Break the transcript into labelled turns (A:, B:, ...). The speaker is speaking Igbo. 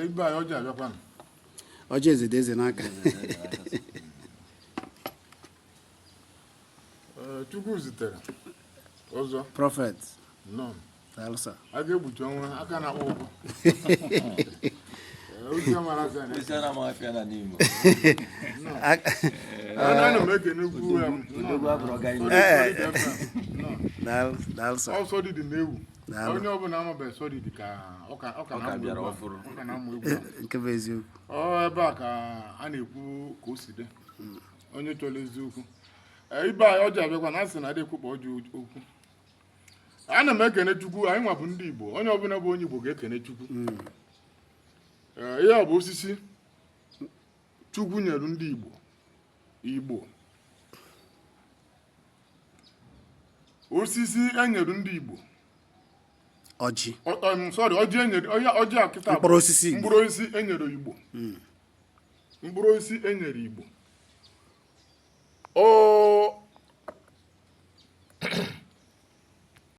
A: Ibe anyị ọjị abịakwa m.
B: Ọjị ezede eze n'aka.
A: Chukwu zitere ọzọ.
B: Prophet.
A: Nọ.
B: Dalsa.
A: A ga-egbuchi ọnwa aka na-akpọ ụkwụ. Ozi amara aka na.
C: Ozi ana m afịa na n'Imo.
A: Ana m ekene ukwu ya m.
B: Dalsa.
A: Ọsọ dị na-ewu. Onye ọbụla amabeghị sọ dị ka ọka na-amụ egwu. Ọka na-amụ egwu.
B: Nke bụ eziokwu.
A: Ebe a ka a na-ekwu ka o si dị. Onye chọrọ eziokwu. Ibe anyị ọjị abịakwa na asị na adị ekwukpa ọjị okwu. Ana m ekene Chukwu, anyị nwa bụ ndị Igbo, onye ọbụla bụ onye Igbo ga-ekene Chukwu. Ihe ọ bụ osisi Chukwu nyere ndị Igbo. Osisi enyere ndị Igbo.
B: Ọjị.
A: Ọjị enyere ọjị akịta.
B: Mkpụrụ osisi.
A: Mkpụrụ osisi enyere Igbo. Mkpụrụ osisi enyere Igbo.